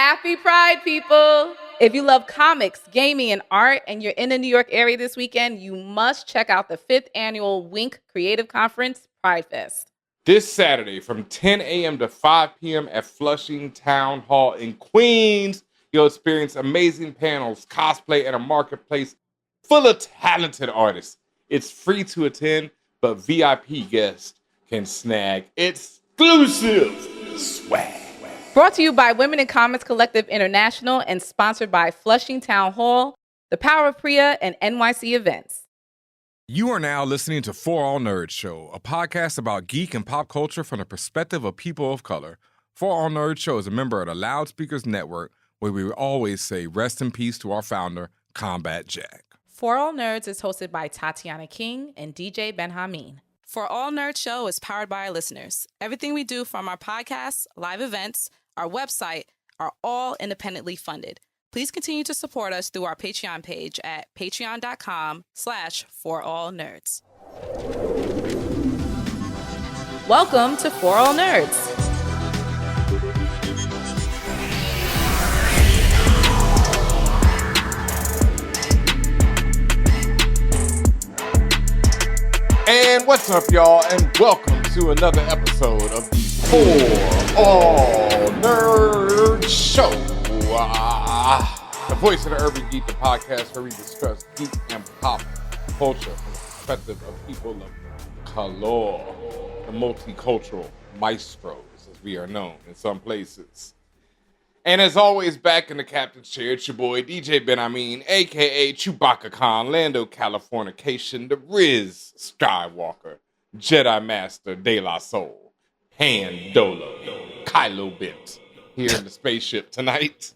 Happy Pride, people! If you love comics, gaming, and art, and you're in the New York area this weekend, you must check out the 5th annual Wink Creative Conference, Pride Fest. This Saturday from 10 a.m. to 5 p.m. at Flushing Town Hall in Queens, you'll experience amazing panels, cosplay, and a marketplace full of talented artists. It's free to attend, but VIP guests can snag exclusive swag. Brought to you by Women in Comics Collective International and sponsored by Flushing Town Hall, The Power of Priya, and NYC Events. You are now listening to ForAllNerds Show, a podcast about geek and pop culture from the perspective of people of color. ForAllNerds Show is a member of the Loudspeakers Network, where we always say rest in peace to our founder, Combat Jack. For All Nerds is hosted by Tatiana King and DJ Benhameen. ForAllNerds Show is powered by our listeners. Everything we do, from our podcasts, live events, our website, are all independently funded. Please continue to support us through our Patreon page at patreon.com/ForAllNerds. Welcome to For All Nerds. And what's up, y'all? And welcome to another episode of the For All Nerds Show. The voice of the urban geek, the podcast where we discuss geek and pop culture from the perspective of people of color, the multicultural maestros, as we are known in some places. And as always, back in the captain's chair, it's your boy, DJ Benhameen, a.k.a. Chewbacca Khan, Lando Californication, the Riz Skywalker, Jedi Master Sol, Han Dolo, Kylo Bent, here in the spaceship tonight.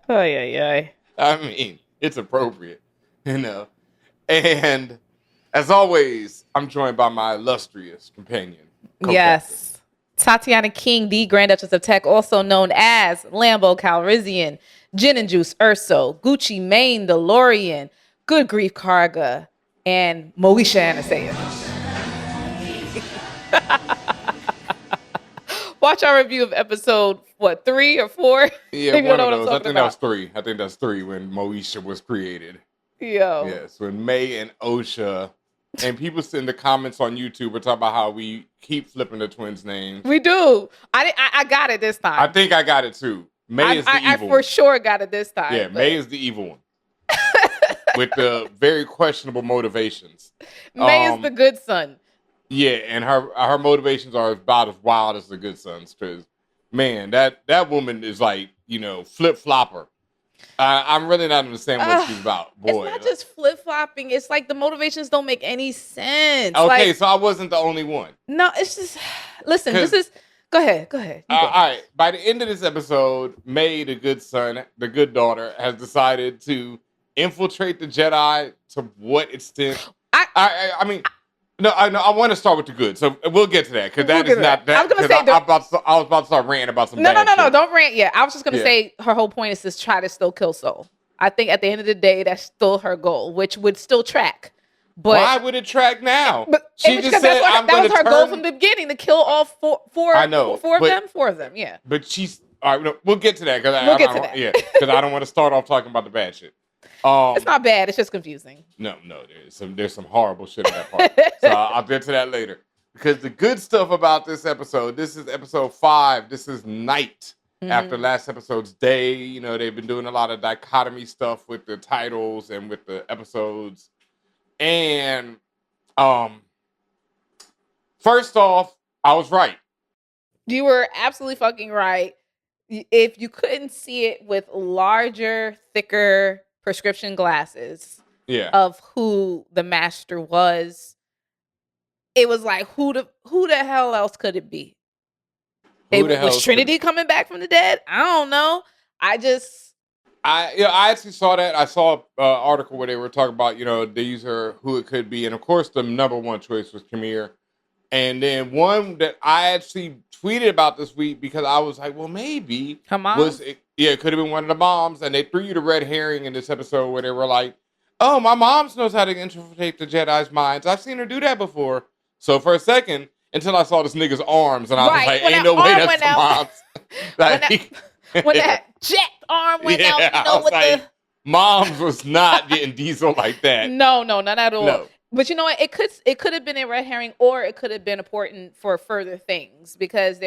Ay. I mean, it's appropriate, you know. And as always, I'm joined by my illustrious companion. Yes. Tatiana King, the Grand Duchess of Tech, also known as Lambo Calrissian, Gin and Juice Urso, Gucci Mane DeLorean, Good Grief Karga, and Moesha Anastasia. Watch our review of episode, 3 or 4? Yeah, one of those. I think that was 3. I think that's 3 when Moesha was created. Yo. Yes, when Mae and Osha. And people in the comments on YouTube are talking about how we keep flipping the twins' names. We do. I got it this time. I think I got it too. Mae is the evil one. I for sure got it this time. Yeah, Mae is the evil one. With the very questionable motivations. Mae is the good son. Yeah, and her motivations are about as wild as the good son's. Because, man, that woman is like, flip-flopper. I'm really not understanding what she's about. Boy, it's not just flip-flopping. It's like the motivations don't make any sense. Okay, like, so I wasn't the only one. No, it's just... Listen, this is... Go ahead. All right. By the end of this episode, Mae, the good son, the good daughter, has decided to infiltrate the Jedi. To what extent? I mean... No, I want to start with the good, so we'll get to that because that is not that. I was going to say I was about to start ranting about some. No, don't rant yet. I was just going to say her whole point is to try to still kill Sol. I think at the end of the day, that's still her goal, which would still track. But why would it track now? But she just said that was her goal from the beginning to kill all four of them. Yeah. But she's all right. We'll get to that because because I don't want to start off talking about the bad shit. It's not bad. It's just confusing. No. There's some horrible shit in that part. So I'll get to that later. Because the good stuff about this episode, this is episode 5. This is night after last episode's day. They've been doing a lot of dichotomy stuff with the titles and with the episodes. And first off, I was right. You were absolutely fucking right. If you couldn't see it with larger, thicker prescription glasses of who the master was, it was like who the hell else could it be? Was Trinity coming back from the dead? I don't know. I actually saw that. I saw an article where they were talking about these are who it could be, and of course the number one choice was Camille. And then one that I actually tweeted about this week because I was like, well, maybe her mom it could have been one of the moms, and they threw you the red herring in this episode where they were like, oh, my mom knows how to infiltrate the Jedi's minds. I've seen her do that before. So for a second, until I saw this nigga's arms, and I was like, when ain't that no way arm that's went the out. mom's. When that jacked arm went out, you I know, was with like, the... Mom's was not getting diesel like that. No, not at all. No. But you know what? It could have been a red herring, or it could have been important for further things, because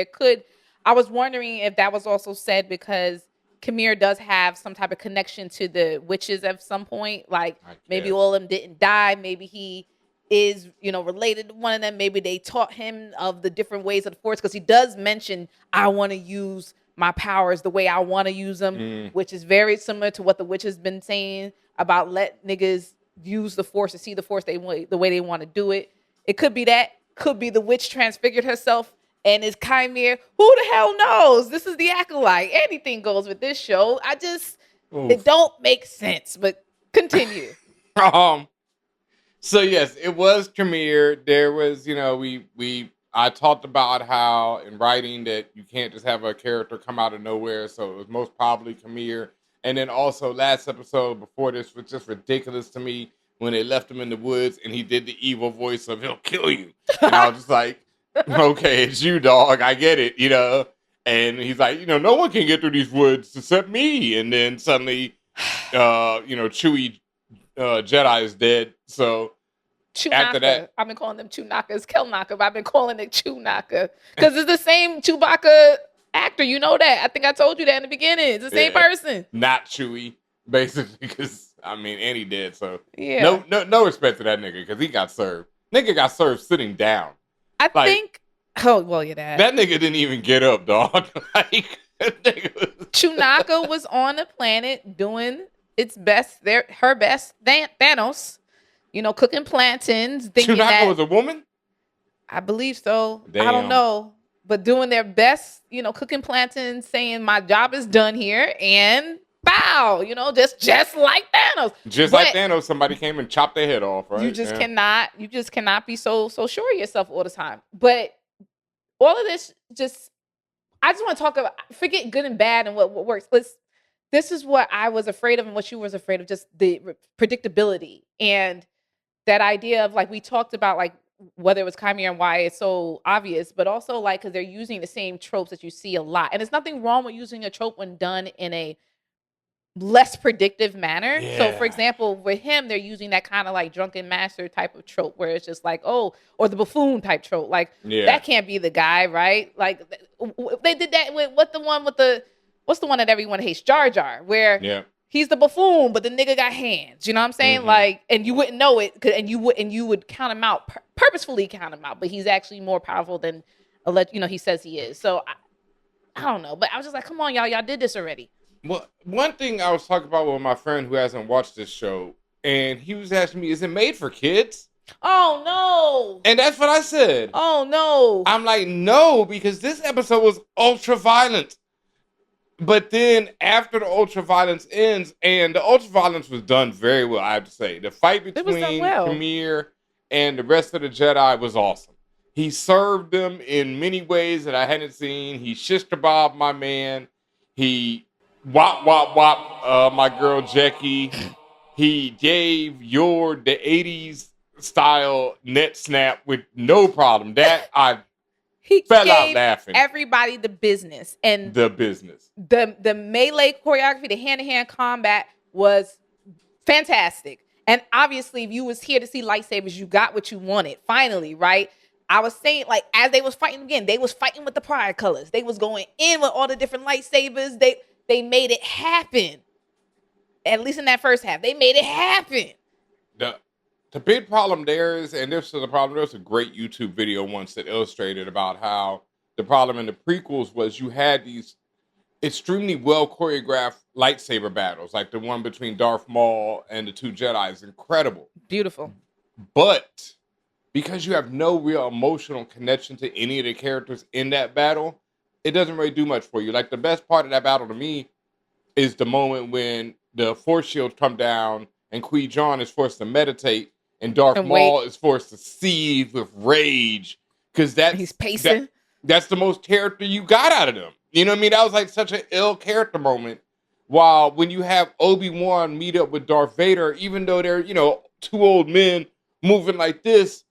I was wondering if that was also said because Kamir does have some type of connection to the witches at some point. Like maybe all of them didn't die. Maybe he is, related to one of them. Maybe they taught him of the different ways of the Force, because he does mention, I want to use my powers the way I want to use them, which is very similar to what the witch has been saying about let niggas use the Force to see the Force the way they want to do it. It could be that. Could be the witch transfigured herself and is Chimere. Who the hell knows? This is the Acolyte. Anything goes with this show. It don't make sense, but continue. So yes, it was Kamir. There was, I talked about how in writing that you can't just have a character come out of nowhere. So it was most probably Kamir. And then also last episode before this was just ridiculous to me when they left him in the woods and he did the evil voice of he'll kill you. And I was just like, okay, it's you, dog. I get it, And he's like, no one can get through these woods except me. And then suddenly, Chewie Jedi is dead. So after that, I've been calling them Chewnakas, Kelnaka, but I've been calling it Chewnaka because it's the same Chewbacca actor. You know that. I think I told you that in the beginning. It's the same person. Not Chewie, basically, because and he dead. So yeah, no respect to that nigga because he got served. Nigga got served sitting down. I think. Oh well, you're that. That nigga didn't even get up, dog. Chewnaca was on the planet doing its best. Her best. Thanos. Cooking plantains. Chewnaca was a woman? I believe so. Damn. I don't know. But doing their best, cooking plantains, saying my job is done here, and bow, just like Thanos. Like Thanos, somebody came and chopped their head off, right? You just cannot be so sure of yourself all the time. But all of this I just want to talk about, forget good and bad and what works. This is what I was afraid of and what you was afraid of, just the predictability and that idea of we talked about whether it was Chimera and why it's so obvious, but also because they're using the same tropes that you see a lot. And there's nothing wrong with using a trope when done in a less predictive manner. Yeah. So for example, with him, they're using that kind of drunken master type of trope where it's just or the buffoon type trope. That can't be the guy, right? They did that with what's the one that everyone hates? Jar Jar, where he's the buffoon, but the nigga got hands. You know what I'm saying? Mm-hmm. And you wouldn't know it, and you would count him out, purposefully count him out, but he's actually more powerful than he says he is. So I don't know, but I was just like, come on, y'all did this already. Well, one thing I was talking about with my friend who hasn't watched this show, and he was asking me, is it made for kids? Oh, no. And that's what I said. Oh, no. I'm like, no, because this episode was ultra violent. But then after the ultra violence ends, and the ultra violence was done very well, I have to say. The fight between Kamir and the rest of the Jedi was awesome. He served them in many ways that I hadn't seen. He shish kebab my man. He wop my girl Jackie. He gave the 80s style net snap with no problem. That he fell out laughing. Everybody the business. And the business. The melee choreography, the hand-to-hand combat was fantastic. And obviously, if you was here to see lightsabers, you got what you wanted. Finally, right? I was saying, as they was fighting again, they was fighting with the pride colors. They was going in with all the different lightsabers. They made it happen. At least in that first half, they made it happen. The big problem there is, and this is the problem, there was a great YouTube video once that illustrated about how the problem in the prequels was you had these extremely well choreographed lightsaber battles, like the one between Darth Maul and the two Jedi is incredible. Beautiful. But because you have no real emotional connection to any of the characters in that battle, it doesn't really do much for you. The best part of that battle to me is the moment when the Force shields come down and Qui-Gon is forced to meditate and Darth Maul is forced to seethe with rage because he's pacing. That's the most character you got out of them. You know what I mean? That was such an ill character moment. While when you have Obi-Wan meet up with Darth Vader, even though they're, two old men moving like this,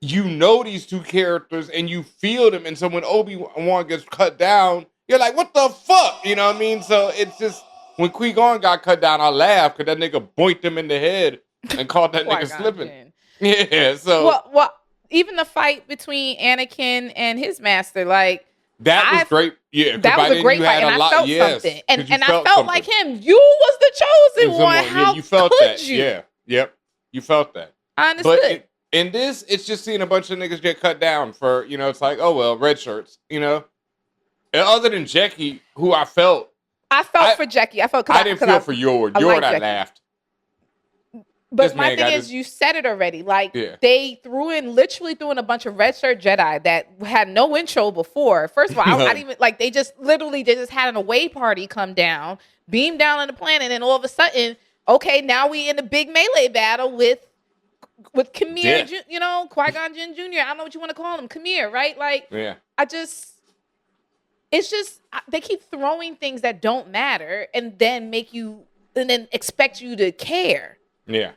you know these two characters and you feel them. And so when Obi-Wan gets cut down, you're like, what the fuck? You know what I mean? So it's just, when Qui-Gon got cut down, I laughed because that nigga boinked him in the head and caught that nigga slipping. Yeah, so. Well, even the fight between Anakin and his master, like, that was great. Yeah, that was a great fight, and I felt something. And I felt something. Like him. You was the chosen one. How you felt could that? You? Yeah, yep. You felt that. I understood. But in this, it's just seeing a bunch of niggas get cut down for, it's like, oh well, red shirts, And other than Jackie, who I felt for Jackie. I didn't feel for Yord. Yord, I laughed. But my thing is, you said it already. Like, they literally threw in a bunch of red shirt Jedi that had no intro before. First of all, I didn't even, like, they just had an away party come down, beam down on the planet, and all of a sudden, okay, now we in a big melee battle with Khmer, Qui-Gon Jinn Jr. I don't know what you want to call him, Khmer, right? Like, it's just, they keep throwing things that don't matter and then expect you to care. Yeah.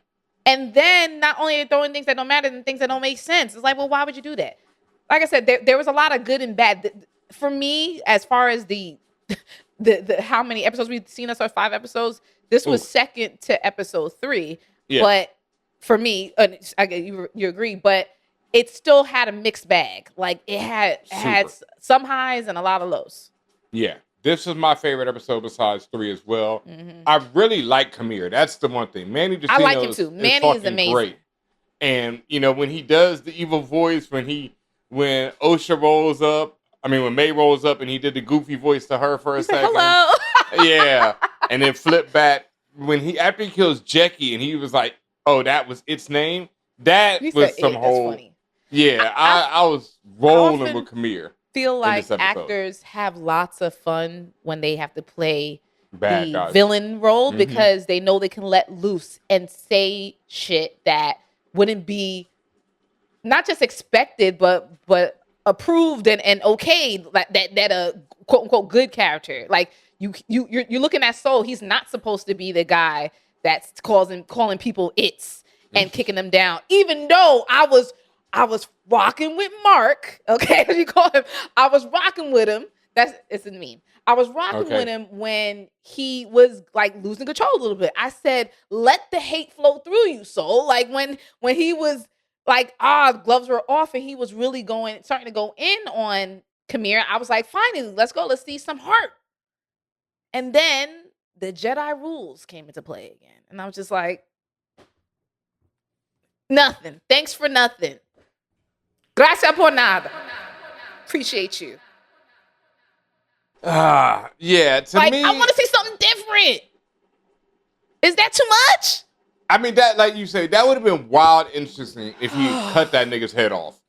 And then not only are they throwing things that don't matter and things that don't make sense. It's like, well, why would you do that? Like I said, there was a lot of good and bad. For me, as far as the how many episodes we've seen us, 5 episodes, this was second to episode 3. Yeah. But for me, you agree, but it still had a mixed bag. Like, it had some highs and a lot of lows. Yeah. This is my favorite episode besides 3 as well. Mm-hmm. I really like Khmer. That's the one thing. Manny Jacinto, I like him too. Manny is amazing. Great. And, when he does the evil voice, when Osha rolls up, when Mae rolls up and he did the goofy voice to her for a second. Hello. Yeah. And then flip back. After he kills Jackie and he was like, oh, that was its name. That was some whole. Funny. Yeah. I was rolling with Khmer. Feel like actors have lots of fun when they have to play the villain role because they know they can let loose and say shit that wouldn't be not just expected but approved and okayed, like that a quote unquote good character. Like you're looking at Sol, he's not supposed to be the guy that's calling people and kicking them down, even though I was rocking with Mark, okay, as you call him. I was rocking with him. It's a meme. I was rocking with him when he was like losing control a little bit. I said, let the hate flow through you, Sol. Like when he was like, gloves were off and he was really starting to go in on Khmer, I was like, finally, let's go. Let's see some heart. And then the Jedi rules came into play again. And I was just like, nothing. Thanks for nothing. Gracias por nada. Appreciate you. Yeah, to me, I want to see something different. Is that too much? That, like you say, that would have been wild interesting if he cut that nigga's head off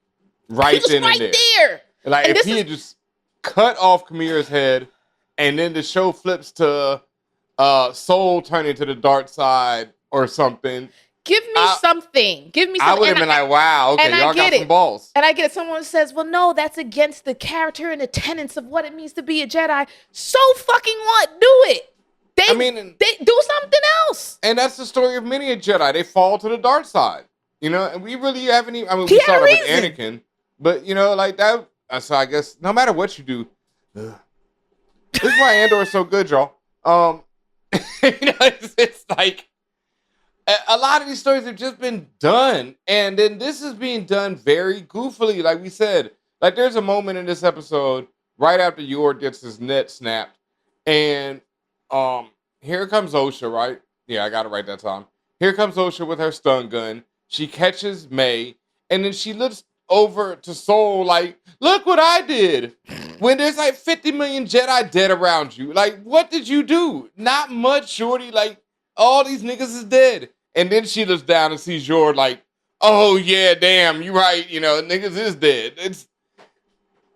right then and there. Like, and if he had just cut off Khmer's head and then the show flips to Sol turning to the dark side or something. Give me something. Give me something. I would have been like, wow, okay, y'all got some balls. And I get it. Someone says, well, no, that's against the character and the tenets of what it means to be a Jedi. So fucking what? Do it. They do something else. And that's the story of many a Jedi. They fall to the dark side. And we really haven't even, we saw that with Anakin. But, like that, so I guess no matter what you do, this is why Andor is so good, y'all. It's like, a lot of these stories have just been done. And then this is being done very goofily. Like we said, like there's a moment in this episode right after Yor gets his net snapped. And here comes Osha, right? Yeah, I got it right that time. Here comes Osha with her stun gun. She catches Mae. And then she looks over to Sol like, look what I did. When there's like 50 million Jedi dead around you. Like, what did you do? Not much, shorty. Like, all these niggas is dead. And then she looks down and sees Jord like, oh yeah, damn, you right. Niggas is dead. It's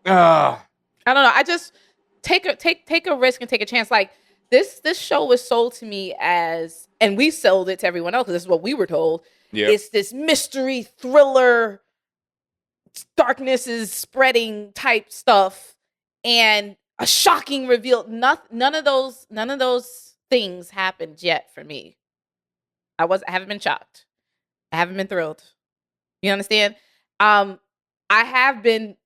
I don't know. I just take a risk and take a chance. Like this show was sold to me as, and we sold it to everyone else because this is what we were told. Yep. It's this mystery thriller, darkness is spreading type stuff, and a shocking reveal. None of those things happened yet for me. I haven't been shocked. I haven't been thrilled. You understand? I have been,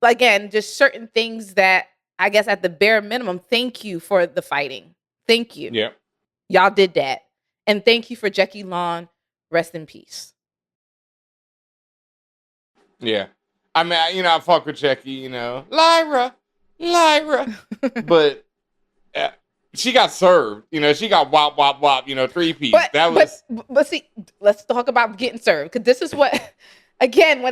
again, just certain things that I guess at the bare minimum, thank you for the fighting. Thank you. Yeah. Y'all did that. And thank you for Jackie Lawn. Rest in peace. Yeah. I mean, I fuck with Jackie, Lyra. But she got served. She got wop, wop, wop, 3-piece. But see, let's talk about getting served. Because this is what, again,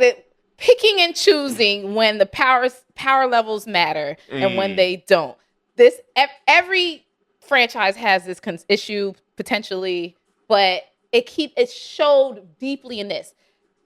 picking and choosing when the power levels matter and when they don't. Every franchise has this issue potentially, but it showed deeply in this.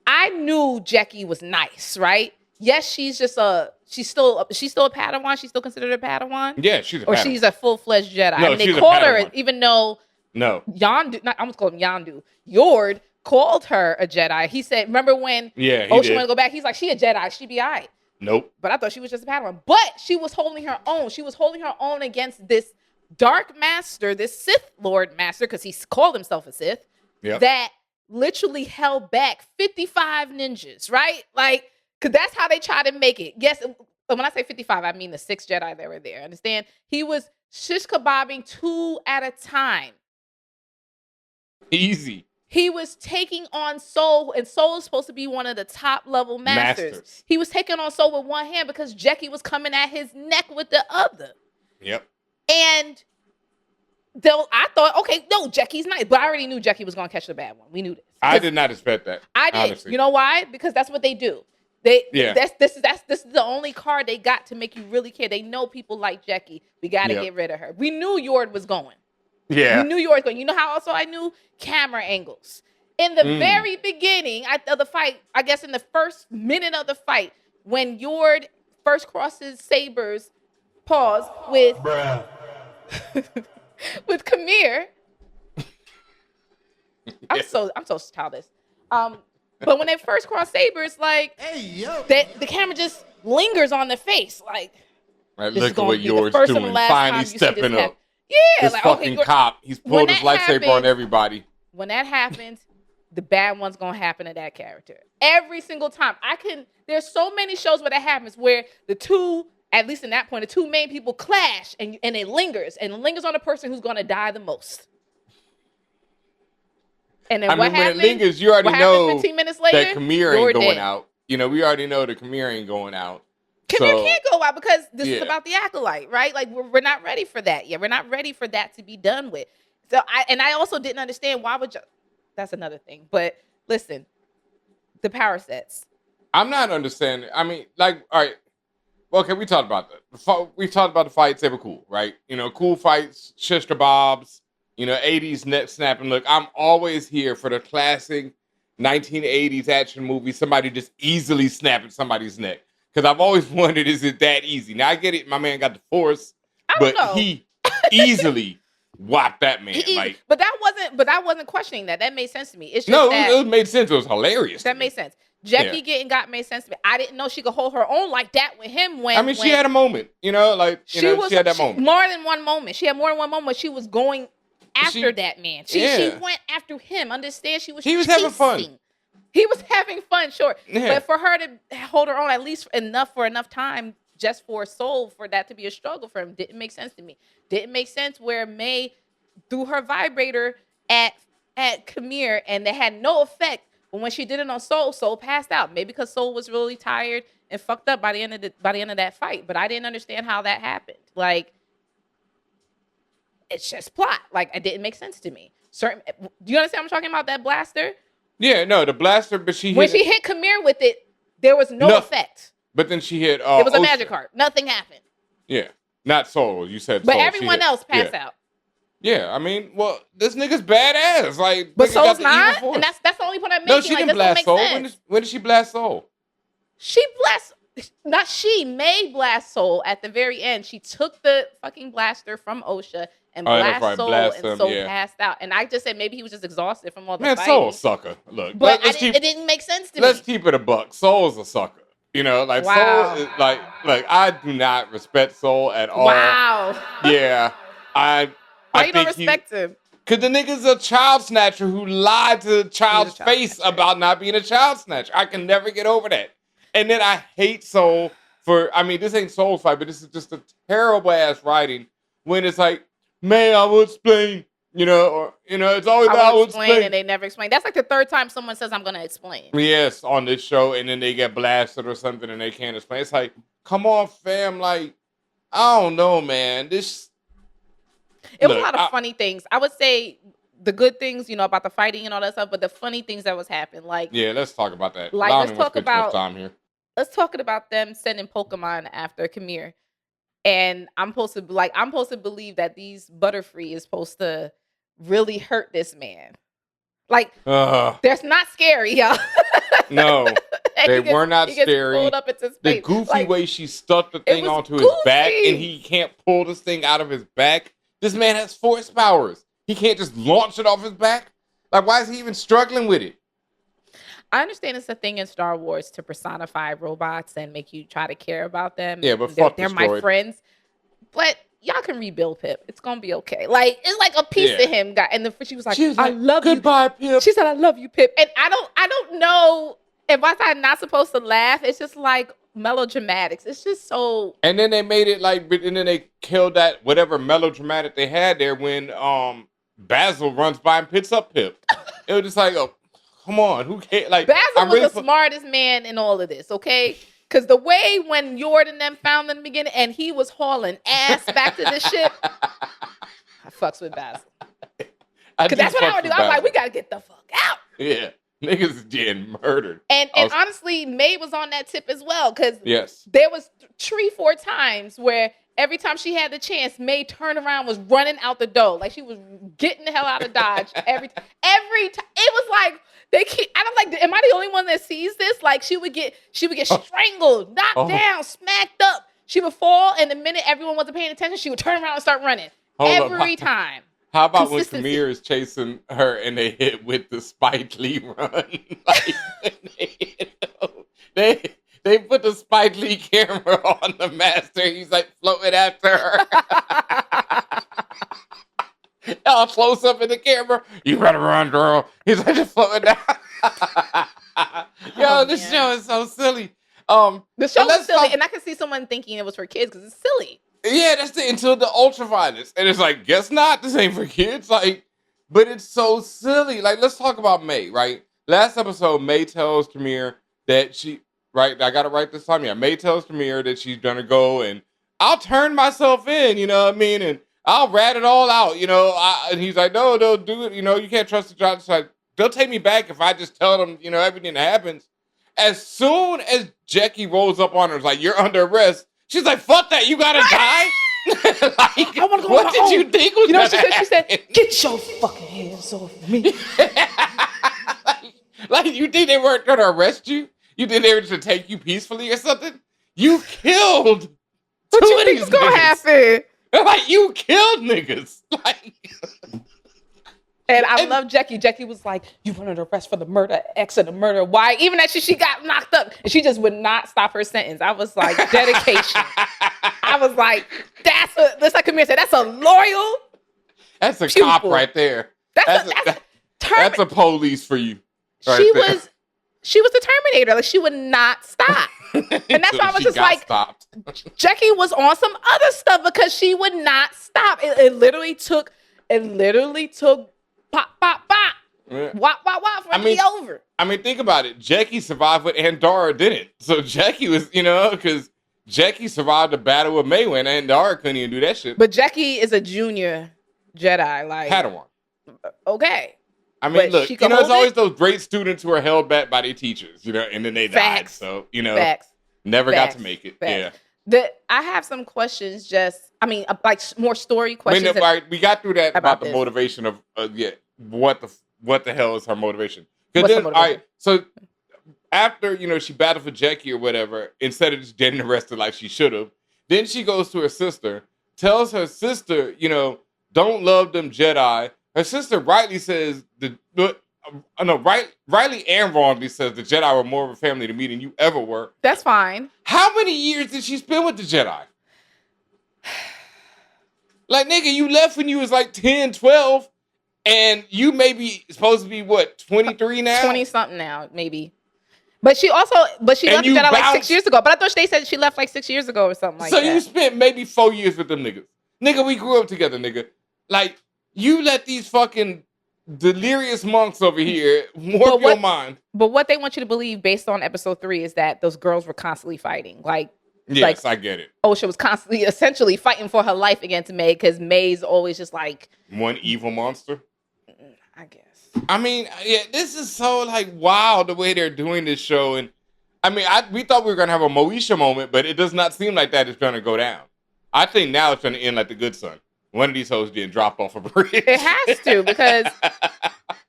I knew Jackie was nice, right? Yes, she's still a Padawan. She's still considered a Padawan. Yeah, she's a Padawan. Or she's a full-fledged Jedi. No, they called her, even though Yondu, I almost called him Yondu. Yord called her a Jedi. He said, remember when Osha wanted to go back? He's like, she a Jedi. She be all right. Nope. But I thought she was just a Padawan. But she was holding her own. She was holding her own against this Dark Master, this Sith Lord Master, because he called himself a Sith, that literally held back 55 ninjas, right? Like, because that's how they try to make it. Yes, when I say 55, I mean the 6 Jedi that were there. Understand? He was shish kebabbing 2 at a time. Easy. He was taking on Sol, and Sol is supposed to be one of the top level masters. He was taking on Sol with one hand because Jackie was coming at his neck with the other. Yep. And though I thought, okay, no, Jackie's nice, but I already knew Jackie was going to catch the bad one. We knew this. I did not expect that. I did. Honestly. You know why? Because that's what they do. This is the only card they got to make you really care. They know people like Jackie. We got to get rid of her. We knew Yord was going. Yeah. We knew Yord was going. You know how also I knew? Camera angles. In the very beginning of the fight, I guess in the first minute of the fight, when Yord first crosses sabers, with with Kamir. I'm so childish. But when they first cross sabers, like, the camera just lingers on the face, like, look at what Yord's doing. Finally stepping up. Yeah, this like fucking cop. He's pulled his lightsaber on everybody. When that happens, the bad one's gonna happen to that character every single time. There's so many shows where that happens, where the two, at least in that point, the two main people clash, and it lingers on the person who's gonna die the most. And then what happens? When it lingers, you already know 15 minutes later, that Kamir ain't going out. We already know that Kamir ain't going out. Kamir can't go out because this is about the Acolyte, right? Like, we're not ready for that yet. We're not ready for that to be done with. So I also didn't understand why would you. That's another thing. But listen, the power sets. I'm not understanding. I mean, like, all right. Okay, we talked about that. We talked about the fights. They were cool, right? Cool fights, shish kebabs, 80s neck snapping. Look, I'm always here for the classic 1980s action movie. Somebody just easily snapping somebody's neck. Because I've always wondered, is it that easy? Now, I get it. My man got the force. But he easily whopped that man. But that wasn't questioning that. That made sense to me. It's just it made sense. It was hilarious. That made sense. Jackie getting got made sense to me. I didn't know she could hold her own like that with him she had a moment. She had that moment. More than one moment. She had more than one moment. She was going after that man. She went after him. Understand? He was having fun. He was having fun, sure. Yeah. But for her to hold her own at least enough time just for Sol, for that to be a struggle for him, didn't make sense to me. Didn't make sense where Mae threw her vibrator at Kamir and they had no effect. But when she did it on Sol, Sol passed out. Maybe because Sol was really tired and fucked up by the end of that fight. But I didn't understand how that happened. Like, it's just plot. Like, it didn't make sense to me. Do you understand what I'm talking about? That blaster? Yeah, no, the blaster. But when she hit Kamir with it, there was no effect. But then she hit. It was a magic heart. Nothing happened. Yeah, not Sol. You said. But Sol. Everyone else passed out. Yeah, I mean, well, this nigga's badass. Like, but Sol's not, and that's the only point I'm making. No, she didn't blast Sol. When did she blast Sol? Mae blast Sol at the very end. She took the fucking blaster from Osha and blast Sol, and Sol passed out. And I just said maybe he was just exhausted from all the fighting. Sol's a sucker. Look, but it didn't make sense to me. Let's keep it a buck. Sol's a sucker. Wow. Sol is like I do not respect Sol at all. Wow. Yeah, Why you don't respect him? Because the nigga's a child snatcher who lied to the child's face about not being a child snatcher. I can never get over that. And then I hate Sol this ain't Sol's fight, but this is just a terrible ass writing when it's like, Mae, I will explain, it's always I will explain. And they never explain. That's like the third time someone says, I'm going to explain. Yes, on this show, and then they get blasted or something and they can't explain. It's like, come on, fam, like, I don't know, man. It was a lot of funny things. I would say the good things, about the fighting and all that stuff, but the funny things that was happening, like let's talk about that. Like let's talk about them sending Pokemon after Khmer, and I'm supposed to believe that these Butterfree is supposed to really hurt this man. Like, that's not scary, y'all. No, they were not scary. Up into space. The goofy way she stuck the thing onto his back, and he can't pull this thing out of his back. This man has force powers. He can't just launch it off his back. Like, why is he even struggling with it? I understand it's a thing in Star Wars to personify robots and make you try to care about them. Yeah, but they're my friends. But y'all can rebuild Pip. It's gonna be okay. Like, it's like a piece of him got. And she was like, I love you. Goodbye, Pip. She said, I love you, Pip. And I don't know if I'm not supposed to laugh. It's just like melodramatics. It's just so. And then they made it and then they killed that whatever melodramatic they had there when Basil runs by and picks up Pip. It was just like, oh, come on, who cares? Like, Basil was the smartest man in all of this, okay? Because the way when Yord and them found them in the beginning and he was hauling ass back to the ship, I fucks with Basil. Because that's what I would do. I'm like, we gotta get the fuck out. Yeah. Niggas is getting murdered. And honestly, Mae was on that tip as well. Because yes, there was 3-4 times where every time she had the chance, Mae turned around, was running out the door. Like, she was getting the hell out of Dodge. Every time. It was like, am I the only one that sees this? Like, she would get strangled, knocked down, smacked up. She would fall, and the minute everyone wasn't paying attention, she would turn around and start running. Every time. How about when Khmer is chasing her and they hit with the Spike Lee run? They put the Spike Lee camera on the master. He's like floating after her. All close up in the camera. You better run, girl. He's like just floating down. This show is so silly. The show is silly, and I can see someone thinking it was for kids because it's silly. Yeah, that's until the ultraviolence. And it's like, guess not. This ain't for kids. Like, but it's so silly. Like, let's talk about Mae, right? Last episode, Mae tells Khmer that I got it right this time. Yeah, Mae tells Khmer that she's gonna go and I'll turn myself in, you know what I mean? And I'll rat it all out, and he's like, no, don't do it. You can't trust the job. It's like, they'll take me back if I just tell them, everything that happens. As soon as Jackie rolls up on her, it's like, you're under arrest. She's like, fuck that, you gotta die? Like, I want to go what did you think was gonna happen? She said, get your fucking hands off me. like, you think they weren't gonna arrest you? You think they were to take you peacefully or something? You killed what you think is gonna happen? Like, you killed niggas. Like, and I love Jackie. Jackie was like, you were under arrest for the murder X and the murder Y. Even after she got knocked up, and she just would not stop her sentence. I was like, dedication. I was like, that's like Khmer said, that's a loyal. That's a pupil. Cop right there. That's a police for you. Right she was the Terminator. Like, she would not stop. And that's why I was just like, stopped. Jackie was on some other stuff because she would not stop. It literally took pop, pop, pop. Yeah. Wop, wop, wop for it to be over. I mean, think about it. Jackie survived what Andorra didn't. So Jackie was, because Jackie survived the battle with Mae when Andorra couldn't even do that shit. But Jackie is a junior Jedi. Like, Padawan. Okay. I mean, look, there's always those great students who are held back by their teachers, and then they died. So, never got to make it. Facts. Yeah. I have some questions like more story questions. We got through that about the motivation of, what the hell is her motivation? Because then, all right, so after, she battled for Jackie or whatever, instead of just getting arrested like she should have, then she goes to her sister, tells her sister, don't love them Jedi. Her sister rightly says, rightly and wrongly says the Jedi were more of a family to me than you ever were. That's fine. How many years did she spend with the Jedi? Like, nigga, you left when you was like 10, 12, And you may be supposed to be, what, 23 now? 20-something now, maybe. But she left the Jedi like 6 years ago. But I thought they said she left like 6 years ago or something like that. So you spent maybe 4 years with them niggas. Nigga, we grew up together, nigga. Like, you let these fucking delirious monks over here warp your mind. But what they want you to believe based on episode 3 is that those girls were constantly fighting. Yes, I get it. Osha was constantly, essentially fighting for her life against Mae because Mae's always just like... one evil monster? I guess. I mean, yeah, this is so, like, wild the way they're doing this show. And, I mean, we thought we were going to have a Moesha moment, but it does not seem like that is going to go down. I think now it's going to end like The Good Son. One of these hoes getting dropped off a bridge. It has to, because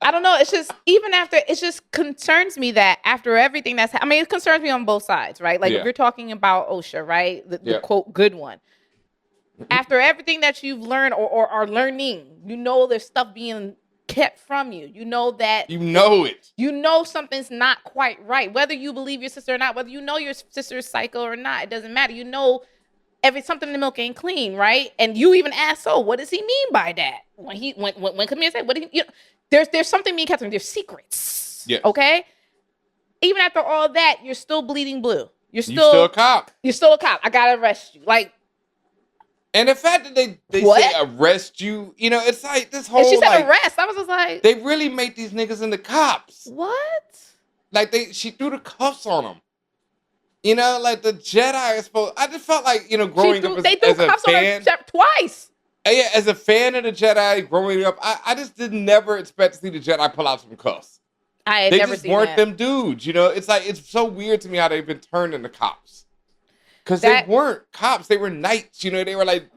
I don't know. It's just, it just concerns me that after everything it concerns me on both sides, right? Like, if you're talking about Osha, right? The quote, good one. After everything that you've learned or are learning, there's stuff being kept from you. You know that. You know it. You know something's not quite right. Whether you believe your sister or not, whether you know your sister is psycho or not, it doesn't matter. You know something in the milk ain't clean, right? And you even ask, so what does he mean by that? When Camille said, what did he, there's something being kept from, there's secrets. Yes. Okay? Even after all that, you're still bleeding blue. You're still a cop. You're still a cop. I gotta arrest you. Like, and the fact that they say arrest you, it's like this whole. And she said arrest. I was just like, they really make these niggas into cops. What? Like she threw the cuffs on them. Like the Jedi is supposed. I just felt like growing up they threw cuffs on her twice. Yeah, as a fan of the Jedi growing up, I just never expect to see the Jedi pull out some cuffs. They just weren't them dudes. It's like it's so weird to me how they've been turned into cops. Because they weren't cops. They were knights. They were like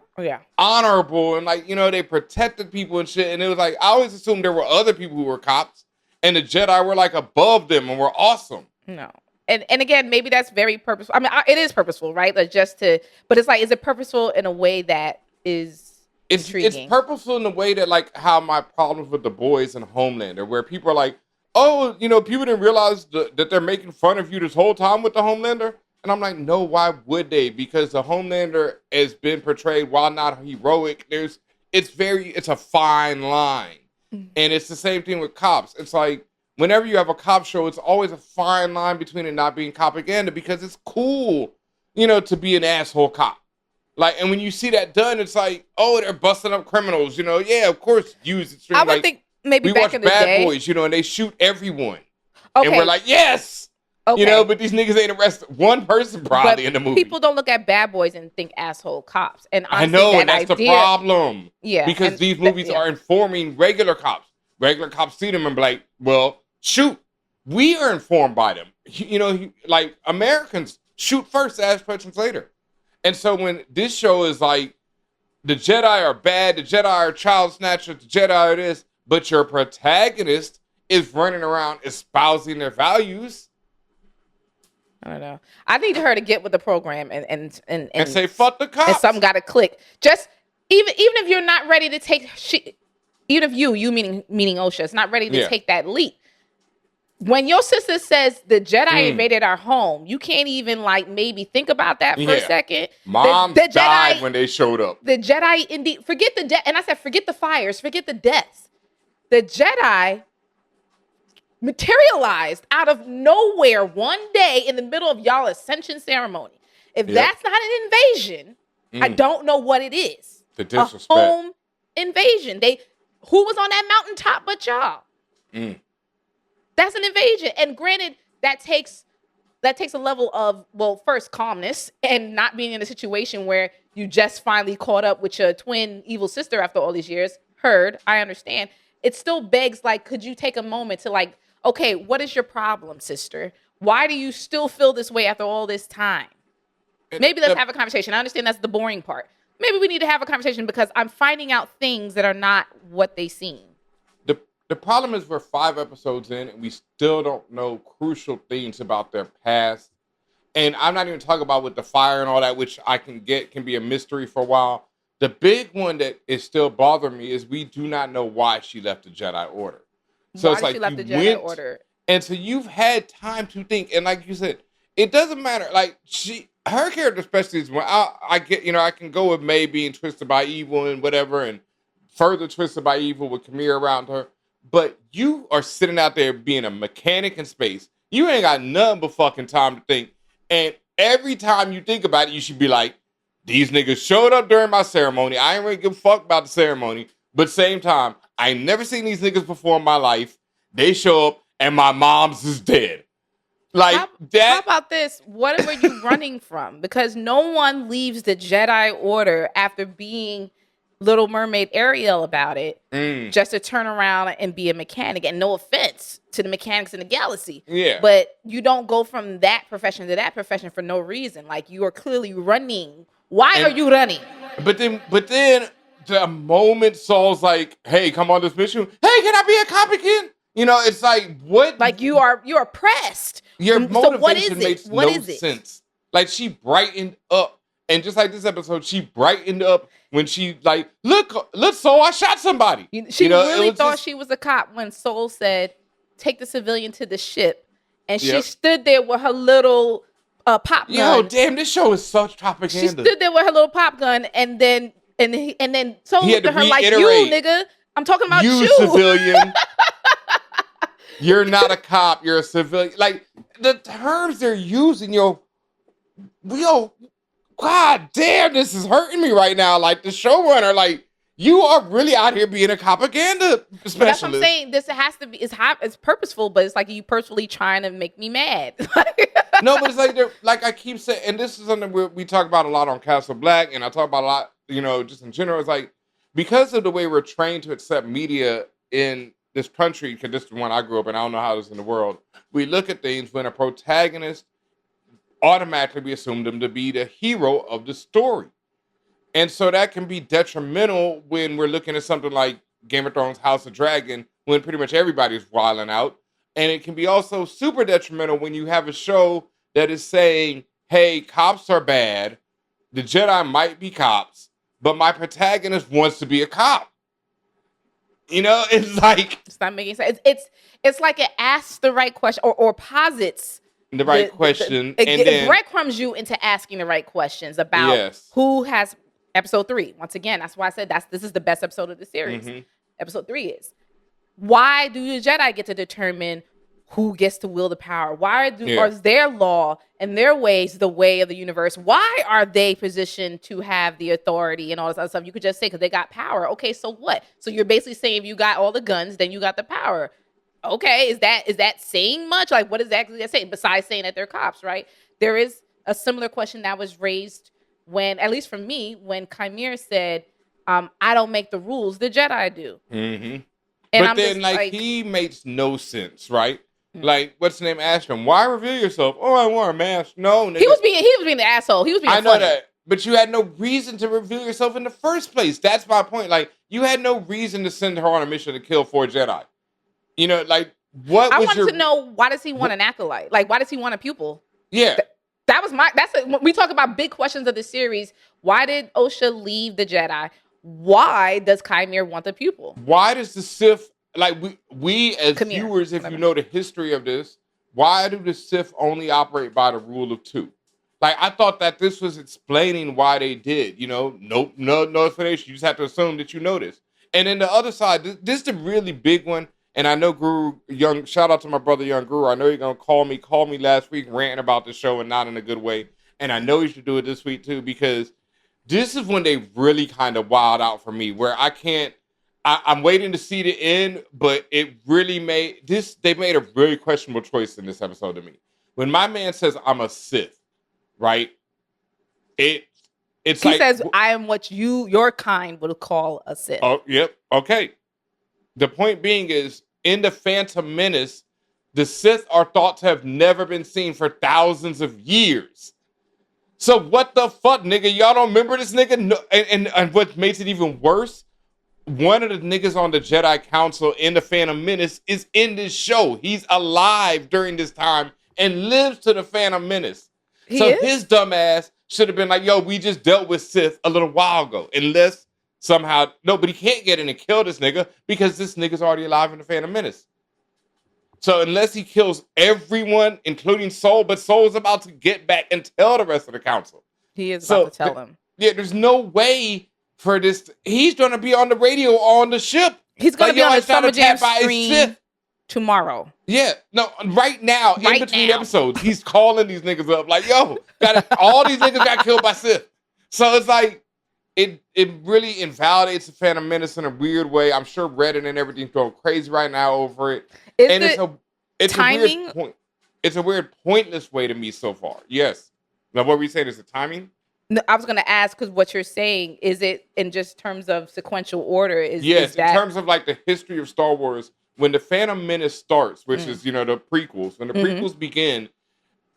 honorable and like, they protected people and shit. And it was like, I always assumed there were other people who were cops and the Jedi were like above them and were awesome. No. And again, maybe that's very purposeful. I mean, it is purposeful, right? Like but it's like, is it purposeful in a way that is intriguing? It's purposeful in the way that like how my problems with The Boys and Homelander, where people are like, oh, people didn't realize that they're making fun of you this whole time with the Homelander. And I'm like, no, why would they? Because the Homelander has been portrayed, while not heroic, it's a fine line. Mm-hmm. And it's the same thing with cops. It's like, whenever you have a cop show, it's always a fine line between it not being propaganda because it's cool, to be an asshole cop. Like, and when you see that done, it's like, oh, they're busting up criminals, yeah, of course, use it. I would think maybe we back watch in the Bad day. Boys, and they shoot everyone. Okay. And we're like, yes! Okay. But these niggas ain't arrested one person probably in the movie. People don't look at Bad Boys and think asshole cops. And honestly, I know, and that's the problem. Yeah. Because these movies are informing regular cops. Regular cops see them and be like, well, shoot. We are informed by them. Like Americans shoot first, ask questions later. And so when this show is like, the Jedi are bad, the Jedi are child snatchers, the Jedi are this, but your protagonist is running around espousing their values. I don't know. I need her to get with the program and say fuck the cops. And something got to click. Just even if you're not ready to take shit, even if you meaning Osha is not ready to take that leap. When your sister says the Jedi invaded our home, you can't even like maybe think about that for a second. Moms the died Jedi, when they showed up. The Jedi indeed forget the death, and I said forget the fires, forget the deaths. The Jedi materialized out of nowhere one day in the middle of y'all ascension ceremony. If that's not an invasion, I don't know what it is. The disrespect. A home invasion. Who was on that mountaintop but y'all? That's an invasion. And granted, that takes a level of, well, first calmness and not being in a situation where you just finally caught up with your twin evil sister after all these years. I understand. It still begs, like, could you take a moment to like, okay, what is your problem, sister? Why do you still feel this way after all this time? Maybe let's have a conversation. I understand that's the boring part. Maybe we need to have a conversation because I'm finding out things that are not what they seem. The problem is we're 5 episodes in and we still don't know crucial things about their past. And I'm not even talking about with the fire and all that, which I can be a mystery for a while. The big one that is still bothering me is we do not know why she left the Jedi Order. So why it's like she left the Jedi Order? And so you've had time to think. And like you said, it doesn't matter. Like her character especially is when I get, I can go with Mae being twisted by evil and whatever and further twisted by evil with Chimera around her. But you are sitting out there being a mechanic in space. You ain't got none but fucking time to think. And every time you think about it, you should be like, these niggas showed up during my ceremony. I ain't really give a fuck about the ceremony. But same time, I ain't never seen these niggas before in my life. They show up and my mom's is dead. Like how about this? What were you running from? Because no one leaves the Jedi Order after being Little Mermaid Ariel about it, just to turn around and be a mechanic. And no offense to the mechanics in the galaxy, but you don't go from that profession to that profession for no reason. Like, you are clearly running. Why are you running? But then the moment Sol's like, "Hey, come on this mission. Hey, can I be a cop again?" You know, it's like, what? Like, you're pressed. Your motivation makes no sense. Like, she brightened up, and just like this episode, she brightened up when she like, look, Sol, I shot somebody. She really thought she was a cop when Sol said, "Take the civilian to the ship," and she stood there with her little pop gun. Yo, damn, this show is such propaganda. She stood there with her little pop gun, and then Sol looked at her like, "You nigga, I'm talking about you, civilian." You're not a cop. You're a civilian. Like, the terms they're using, God damn, this is hurting me right now. Like, the showrunner, like, you are really out here being a propaganda specialist. That's what I'm saying. This has to be, it's purposeful, but it's like you purposefully trying to make me mad. No, but it's like I keep saying, and this is something we talk about a lot on Castle Black, and I talk about a lot, just in general. It's like, because of the way we're trained to accept media in this country, because this is the one I grew up in, I don't know how it is in the world, we look at things when a protagonist, automatically we assume them to be the hero of the story. And so that can be detrimental when we're looking at something like Game of Thrones, House of Dragon, when pretty much everybody's wilding out. And it can be also super detrimental when you have a show that is saying, hey, cops are bad, the Jedi might be cops, but my protagonist wants to be a cop. It's like, it's not making sense. It's like it asks the right question or posits the right question, and it breadcrumbs you into asking the right questions about who has episode 3. Once again, that's why I said this is the best episode of the series. Mm-hmm. Episode 3 is, why do the Jedi get to determine who gets to wield the power? Why is their law and their ways the way of the universe? Why are they positioned to have the authority and all this other stuff? You could just say because they got power. Okay, so what? So you're basically saying if you got all the guns, then you got the power. Okay, is that saying much? Like, what exactly that saying? Besides saying that they're cops, right? There is a similar question that was raised when, at least for me, when Chimera said, "I don't make the rules, the Jedi do." Mm-hmm. And but then, he makes no sense, right? Mm-hmm. Like, what's the name? Ask him, why reveal yourself? Oh, I wore a mask. No, nigga. He was being the asshole. He was being funny. I know that, but you had no reason to reveal yourself in the first place. That's my point. Like, you had no reason to send her on a mission to kill 4 Jedi. What? I wanted to know, why does he want an acolyte? Like, why does he want a pupil? Yeah. When we talk about big questions of the series. Why did Osha leave the Jedi? Why does Chimera want a pupil? Why does the Sith, like we as viewers, if you know the history of this, why do the Sith only operate by the rule of 2? Like, I thought that this was explaining why they did. Nope, no explanation. You just have to assume that you know this. And then the other side, this is the really big one. And I know Guru Young, shout out to my brother Young Guru. I know you're going to call me last week ranting about the show and not in a good way. And I know you should do it this week too, because this is when they really kind of wild out for me, where I'm waiting to see the end, but it really they made a very questionable choice in this episode to me. When my man says I'm a Sith, right? He says, I am what your kind would call a Sith. Oh, yep. Okay. The point being is, in the Phantom Menace, the Sith are thought to have never been seen for thousands of years. So what the fuck, nigga? Y'all don't remember this nigga? No, and what makes it even worse, one of the niggas on the Jedi Council in the Phantom Menace is in this show. He's alive during this time and lives to the Phantom Menace. His dumb ass should have been like, yo, we just dealt with Sith a little while ago. Unless somehow, no, but he can't get in and kill this nigga because this nigga's already alive in the Phantom Menace. So unless he kills everyone, including Sol, but Sol's about to get back and tell the rest of the council. He is about to tell him. Yeah, there's no way for this. He's going to be on the radio on the ship. He's going to be on the Summer Jam stream tomorrow. Yeah, no, right now, in between episodes, he's calling these niggas up like, yo, all these niggas got killed by Sith. So it's like, it really invalidates the Phantom Menace in a weird way. I'm sure Reddit and everything's going crazy right now over it. It's timing? A weird point. It's a weird, pointless way to me so far. Yes. Now, what were you saying? Is it timing? No, I was going to ask, because what you're saying, is it in just terms of sequential order? Yes, is that... in terms of like the history of Star Wars, when the Phantom Menace starts, which is, the prequels, when the prequels begin,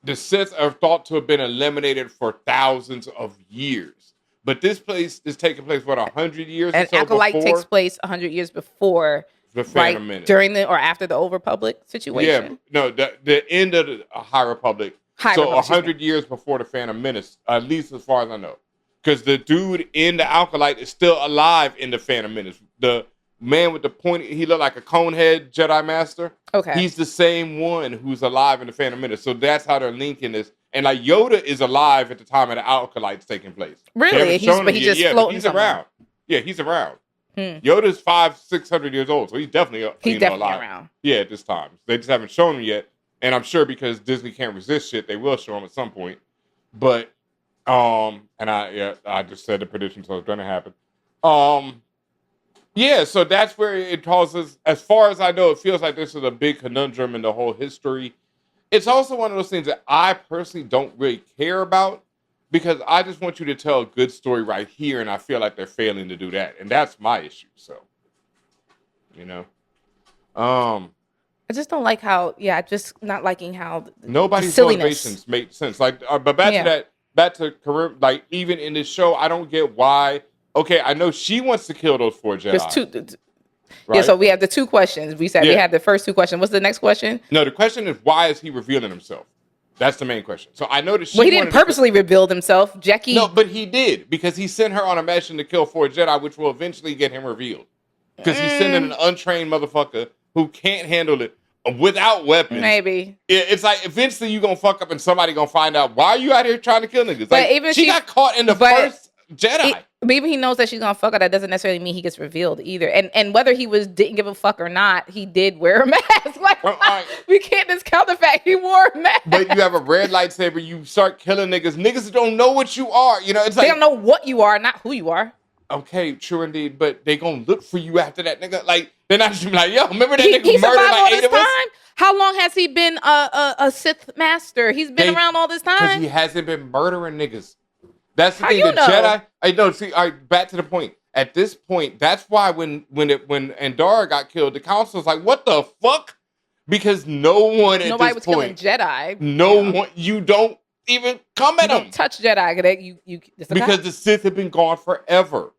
the Sith are thought to have been eliminated for thousands of years. But this place is taking place, 100 years and or so Acolyte before? takes place 100 years before the Phantom Menace. During the or after the Old Republic situation? Yeah, no, the end of the High Republic. So 100 years before the Phantom Menace, at least as far as I know. Because the dude in the Acolyte is still alive in the Phantom Menace. The man with the point, he looked like a conehead Jedi Master. Okay. He's the same one who's alive in the Phantom Menace. So that's how they're linking this. And like Yoda is alive at the time of the Acolyte's taking place. Really? He's floating. He's around. Yeah, he's around. Yoda's 500-600 years old, so he's definitely alive. Around. Yeah, at this time. They just haven't shown him yet. And I'm sure because Disney can't resist shit, they will show him at some point. But and I just said the prediction, so it's gonna happen. Yeah, so that's where it causes, as far as I know, it feels like this is a big conundrum in the whole history. It's also one of those things that I personally don't really care about, because I just want you to tell a good story right here, and I feel like they're failing to do that. And that's my issue, so. I just don't like how, just not liking how nobody's motivations make sense. Like, but back to Karim, like, even in this show, I don't get why. Okay, I know she wants to kill those 4 Jedi. There's 2. Right? Yeah, so we have the 2 questions. We said we had the first 2 questions. What's the next question? No, the question is, why is he revealing himself? That's the main question. So I know that he didn't purposely reveal himself. Jackie. No, but he did, because he sent her on a mission to kill 4 Jedi, which will eventually get him revealed. Because he's sending an untrained motherfucker who can't handle it without weapons. Maybe. It's like, eventually you gonna fuck up and somebody gonna find out, why are you out here trying to kill niggas? But like, even she got caught in the first Jedi. Maybe he knows that she's gonna fuck up. That doesn't necessarily mean he gets revealed either. And whether he didn't give a fuck or not, he did wear a mask. Like, we can't discount the fact he wore a mask. But you have a red lightsaber, you start killing niggas. Niggas don't know what you are. It's they don't know what you are, not who you are. Okay, true indeed, but they gonna look for you after that nigga. Like, they're not just like, yo, remember that nigga he murdered like 8 of us? Time? How long has he been a Sith master? He's been around all this time. Because he hasn't been murdering niggas. That's the thing. The Jedi. I don't see. All right, back to the point. At this point, that's why when Andara got killed, the council was like, "What the fuck?" Because nobody was killing Jedi. No one. You don't even come at them. Don't touch Jedi. Because the Sith have been gone forever.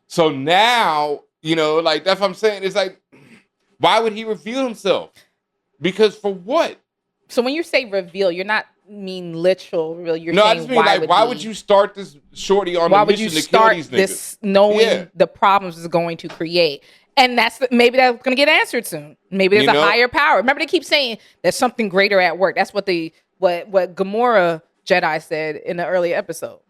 So now, like, that's what I'm saying. It's like, why would he reveal himself? Because for what? So when you say reveal, you're not mean literal reveal. You're saying, I just mean, why would you start this shorty on the mission to kill these niggas? This knowing the problems is going to create? And maybe that's going to get answered soon. Maybe there's a higher power. Remember, they keep saying there's something greater at work. That's what Gamora Jedi said in the earlier episode.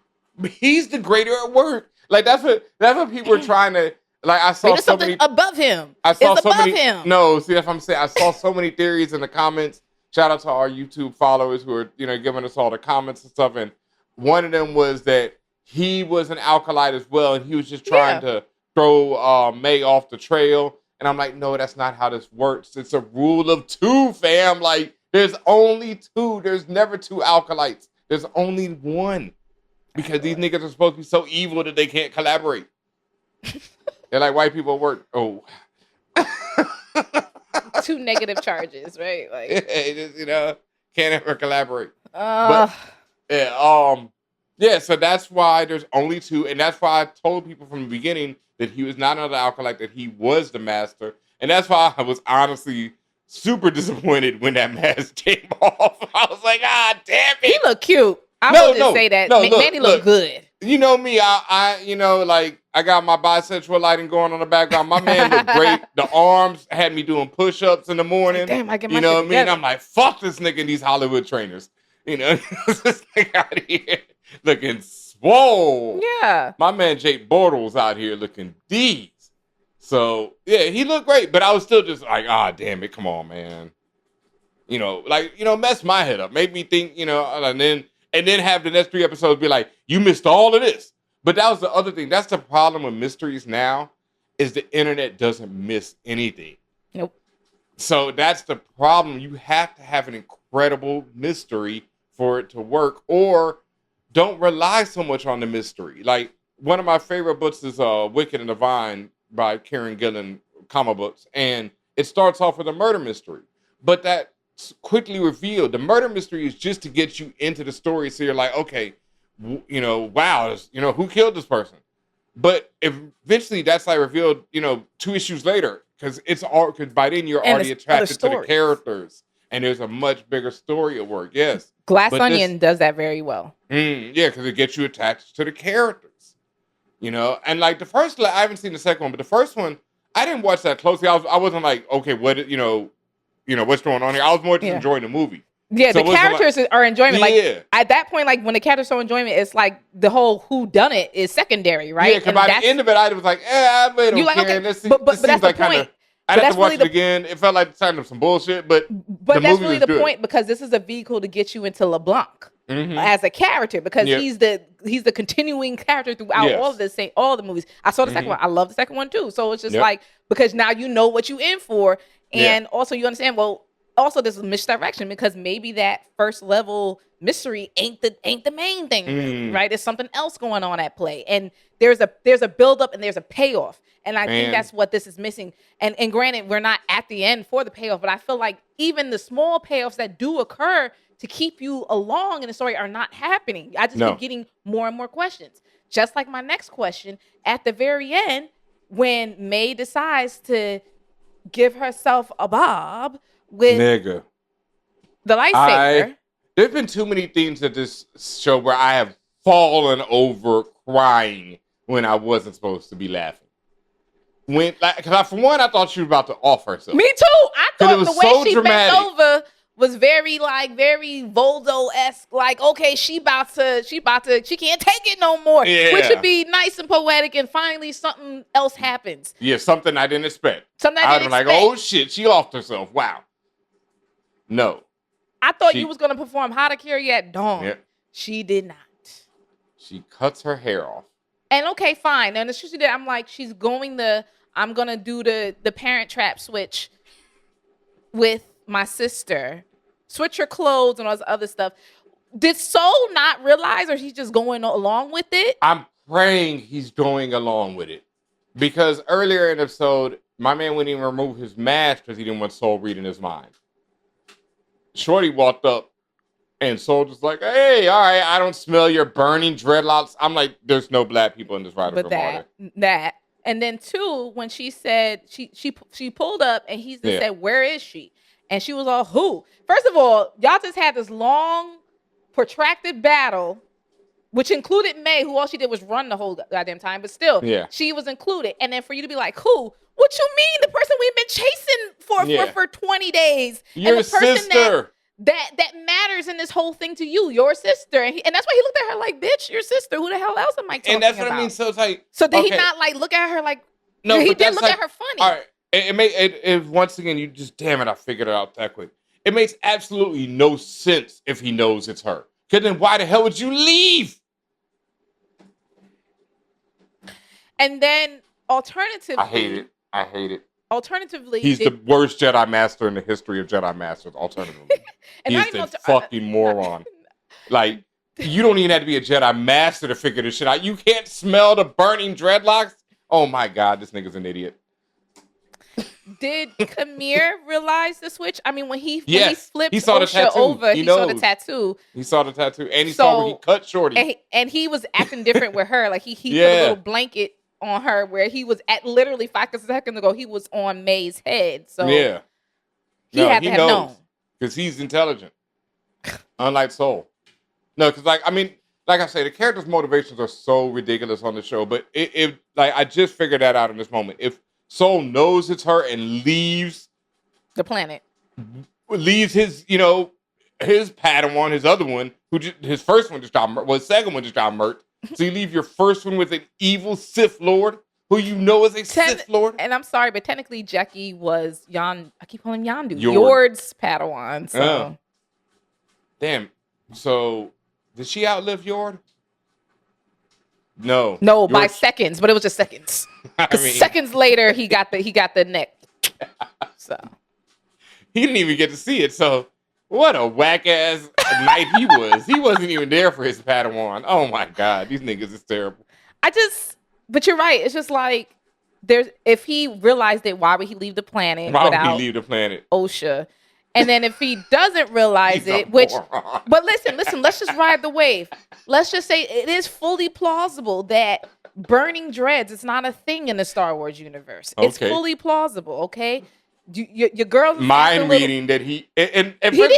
He's the greater at work. Like, that's what people are trying to. Like, I saw so many above him. I saw it's so above many. Him. No, see, that's what I'm saying. I saw so many theories in the comments. Shout out to our YouTube followers who are, giving us all the comments and stuff. And one of them was that he was an Acolyte as well, and he was just trying to throw Mae off the trail. And I'm like, no, that's not how this works. It's a rule of 2, fam. Like, there's only 2. There's never 2 Acolytes. There's only 1. Because these niggas are supposed to be so evil that they can't collaborate. They're like white people at work. Oh. 2 negative charges, right? Like, just, can't ever collaborate. But, so that's why there's only 2, and that's why I told people from the beginning that he was not another Acolyte, that he was the master, and that's why I was honestly super disappointed when that mask came off. I was like, damn it. He looked cute. I would just say that. Manny looked good. You know me, I got my bisexual lighting going on the background. My man looked great. The arms had me doing push-ups in the morning. Damn, I get my You know what I shit mean? together. I'm like, fuck this nigga and these Hollywood trainers. This nigga out here looking swole. Yeah. My man Jake Bortles out here looking D's. So, yeah, he looked great, but I was still just like, damn it, come on, man. Mess my head up. Made me think, and then have the next 3 episodes be like, you missed all of this. But that was the other thing. That's the problem with mysteries now, is the internet doesn't miss anything. Nope. So that's the problem. You have to have an incredible mystery for it to work, or don't rely so much on the mystery. Like, one of my favorite books is Wicked and Divine by Karen Gillan, comic books. And it starts off with a murder mystery. But that's quickly revealed. The murder mystery is just to get you into the story. So you're like, okay, wow, who killed this person? But eventually that's like revealed, 2 issues later. Because by then you're already attracted to the characters. And there's a much bigger story at work. Yes. Glass Onion does that very well. Yeah, because it gets you attached to the characters. And like the first, I haven't seen the second one, but the first one, I didn't watch that closely. I wasn't like, okay, what, what's going on here? I was more just enjoying the movie. Yeah, so the characters are enjoyment. Yeah. Like at that point, like when the characters are enjoyment, it's like the whole who done it is secondary, right? Yeah, because by the end of it, I was like, I really don't care. Okay, this but seems that's like the point. I'd have to watch it again. It felt like signing up some bullshit, but that's really the point, because this is a vehicle to get you into LeBlanc as a character, because he's the continuing character throughout all of this, all the movies. I saw the second one. I love the second one too. So it's just like, because now you know what you in for, and also you understand. Well, also there's a misdirection, because maybe that first level mystery ain't the main thing, right? There's something else going on at play, and there's a build up and there's a payoff. And I think that's what this is missing. And granted, we're not at the end for the payoff, but I feel like even the small payoffs that do occur to keep you along in the story are not happening. I just keep getting more and more questions. Just like my next question, at the very end, when Mae decides to give herself a bob with the lightsaber. There's been too many things at this show where I have fallen over crying when I wasn't supposed to be laughing. Because for one, I thought she was about to off herself. Me too. I thought the way she dramatic. bent over was very Voldo-esque. Like, okay, she can't take it no more. Yeah. Which would be nice and poetic, and finally something else happens. Yeah, something I didn't expect. Something I didn't expect. Like, oh shit, she offed herself. Wow. No. I thought you was gonna perform Harakiri at dawn. Yeah. She did not. She cuts her hair off. And okay, fine. And as soon as she did, I'm like, I'm gonna do the parent trap switch with my sister. Switch her clothes and all this other stuff. Did Sol not realize, or he's just going along with it? I'm praying he's going along with it. Because earlier in the episode, my man wouldn't even remove his mask because he didn't want Sol reading his mind. Shorty walked up and Sol just like, hey, all right, I don't smell your burning dreadlocks. I'm like, there's no black people in this Rider But that. And then 2, when she said, she pulled up and he just said, where is she? And she was all, who? First of all, y'all just had this long, protracted battle, which included Mae, who all she did was run the whole goddamn time. But still, she was included. And then for you to be like, who? What you mean? The person we've been chasing for 20 days. Your and the person sister. That matters in this whole thing to you, your sister. And that's why he looked at her like, bitch, your sister. Who the hell else am I talking about? And that's what I mean. So it's like, so did he not like look at her like, no, he did look at her funny. All right. It once again, you just, damn it, I figured it out that quick. It makes absolutely no sense if he knows it's her. Because then why the hell would you leave? And then alternatively, I hate it. Alternatively, he's the worst Jedi Master in the history of Jedi Masters. Alternatively, he's the fucking moron. Like, you don't even have to be a Jedi Master to figure this shit out. You can't smell the burning dreadlocks? Oh my God, this nigga's an idiot. Did Kamir realize the switch? I mean, when he flipped he saw Osha over, he saw the tattoo. He saw the tattoo, and he saw where he cut Shorty. And he was acting different with her. Like, he put a little blanket on her where he was at literally 5 seconds ago, he was on Mae's head. So he had to have known. Because he's intelligent. Unlike Sol. No, because like I say, the characters' motivations are so ridiculous on the show, but I just figured that out in this moment. If Sol knows it's her and leaves the planet, leaves his Padawan, his other one, his first one just got murked, his second one just got murked. So you leave your first one with an evil Sith Lord who you know is a Sith Lord. And I'm sorry, but technically Jackie was I keep calling him Yondu. Yord. Yord's Padawan. So. Damn. So did she outlive Yord? No. No, by seconds, but it was just seconds. Seconds later, he got the neck. So he didn't even get to see it. So what a whack ass knight he was. He wasn't even there for his Padawan. Oh my God, these niggas is terrible. But you're right. It's just like if he realized it, why would he leave the planet? Why would he leave the planet? Osha. And then if he doesn't realize it, but listen, let's just ride the wave. Let's just say it is fully plausible that burning dreads is not a thing in the Star Wars universe. Okay. It's fully plausible, okay? Your girl mind reading that he and maybe he didn't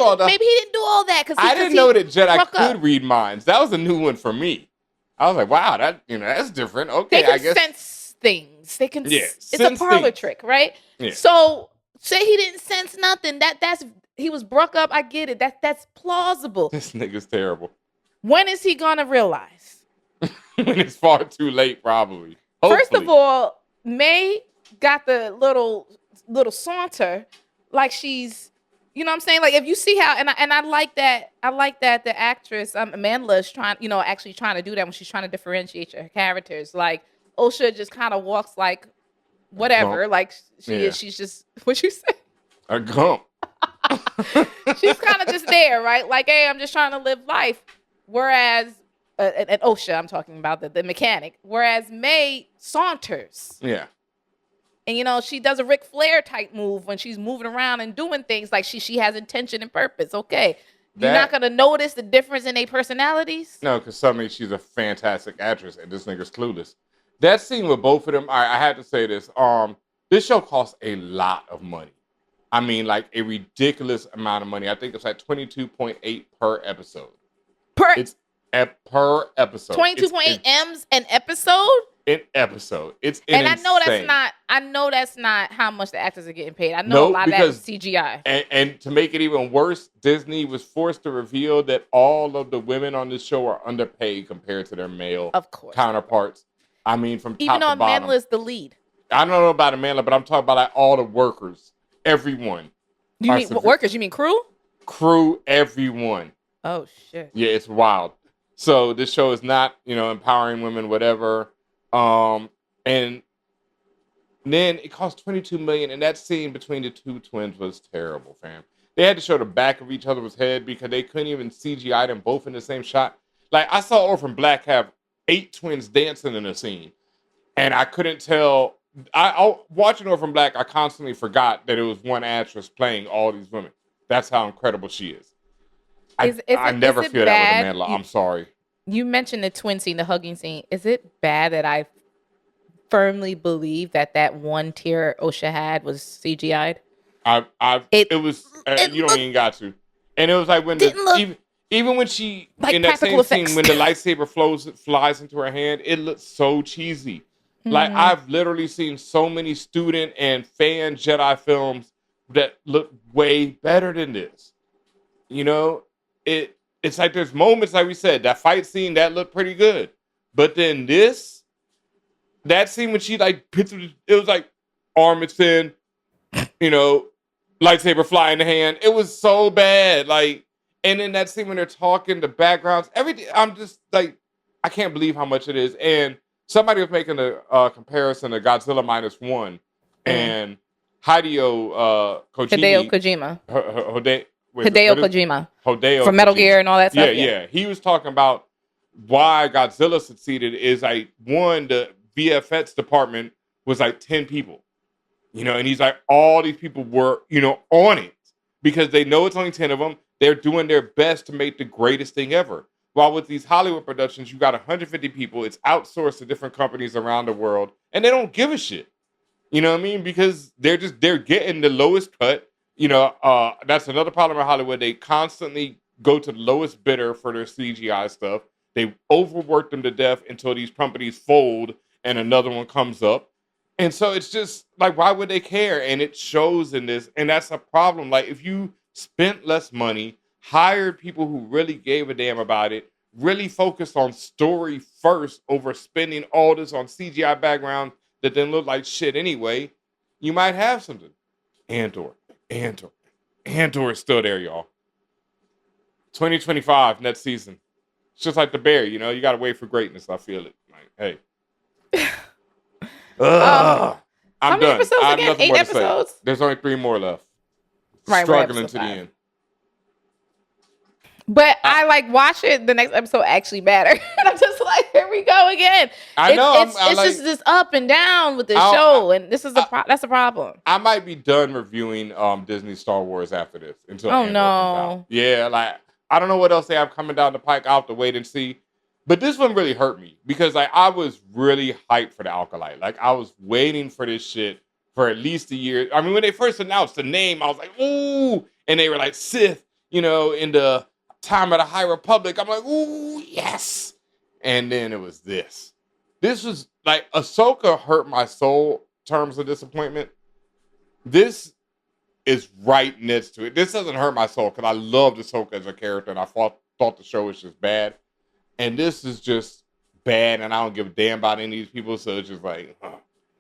do all that I didn't know that Jedi could read minds. That was a new one for me. I was like, wow, that's different. Okay, I guess sense things. They can. Yeah, it's a parlor trick, right? Yeah. So. Say he didn't sense nothing. That's he was broke up. I get it. That's plausible. This nigga's terrible. When is he gonna realize? When it's far too late, probably. Hopefully. First of all, Mae got the little saunter, like she's, you know what I'm saying? Like if you see how, and I like that. I like that the actress Amanda is trying to do that when she's trying to differentiate her characters. Like Osha just kind of walks like. Whatever, like she's just what you say. A gump. She's kind of just there, right? Like, hey, I'm just trying to live life. Whereas, and Osha, I'm talking about the mechanic. Whereas Mae saunters. Yeah. And she does a Ric Flair type move when she's moving around and doing things like she has intention and purpose. Okay, you're not gonna notice the difference in their personalities. No, because suddenly she's a fantastic actress and this nigga's clueless. That scene with both of them, I had to say this. This show costs a lot of money. I mean, like a ridiculous amount of money. I think it's like $22.8 per episode. It's per episode. 22.8 M's an episode? An episode. It's and insane. I know that's not how much the actors are getting paid. I know a lot of that is CGI. And to make it even worse, Disney was forced to reveal that all of the women on this show are underpaid compared to their male counterparts. I mean, from top to bottom. Even though Amandla's the lead. I don't know about Amanda, but I'm talking about like all the workers. Everyone. You mean workers? You mean crew? Crew, everyone. Oh, shit. Yeah, it's wild. So this show is not, empowering women, whatever. And then it cost $22 million, and that scene between the two twins was terrible, fam. They had to show the back of each other's head because they couldn't even CGI them both in the same shot. Like, I saw Orphan Black have 8 twins dancing in a scene, and I couldn't tell. Watching Orphan Black, I constantly forgot that it was one actress playing all these women. That's how incredible she is. I never feel that with Amanda. I'm sorry. You mentioned the twin scene, the hugging scene. Is it bad that I firmly believe that one tear Osha had was CGI'd? It was. You don't even got to. And it was like when even when she like in that same scene when the lightsaber flies into her hand, it looks so cheesy. Mm-hmm. Like I've literally seen so many student and fan Jedi films that look way better than this. It's like there's moments like we said, that fight scene that looked pretty good, but then that scene when she like it was like arm extend, lightsaber fly in the hand. It was so bad, like. And then that scene when they're talking, the backgrounds, everything. I'm just like, I can't believe how much it is. And somebody was making a comparison to Godzilla -1 and Hideo Kojima. Hideo Kojima. From Metal Gear and all that stuff. Yeah. He was talking about why Godzilla succeeded is like, one, the VFX department was like 10 people. And he's like, all these people were, on it because they know it's only 10 of them. They're doing their best to make the greatest thing ever. While with these Hollywood productions, you got 150 people. It's outsourced to different companies around the world, and they don't give a shit. You know what I mean? Because they're getting the lowest cut. That's another problem with Hollywood. They constantly go to the lowest bidder for their CGI stuff. They overwork them to death until these companies fold and another one comes up. And so it's just like, why would they care? And it shows in this, and that's a problem. Like if you spent less money, hired people who really gave a damn about it, really focused on story first over spending all this on CGI background that then look like shit anyway, you might have something. Andor is still there, y'all. 2025 next season. It's just like the bear, you know. You got to wait for greatness. I feel it. Like, hey. I'm done. Episodes I have again? nothing 8 more to episodes? say. There's only 3 more left. Right, Struggling to the end. But I like watch it. The next episode actually better. And I'm just like, here we go again. I know. It's just this up and down with the show, and this is that's a problem. I might be done reviewing Disney Star Wars after this until Andor comes out. Yeah, like I don't know what else they have coming down the pike. I'll have to wait and see. But this one really hurt me because like I was really hyped for the Acolyte. Like I was waiting for this shit for at least a year. I mean, when they first announced the name, I was like, ooh, and they were like Sith, you know, in the time of the High Republic. I'm like, ooh, yes. And then it was this. This was like Ahsoka hurt my soul in terms of disappointment. This is right next to it. This doesn't hurt my soul because I loved Ahsoka as a character and I thought the show was just bad. And this is just bad, and I don't give a damn about any of these people. So it's just like,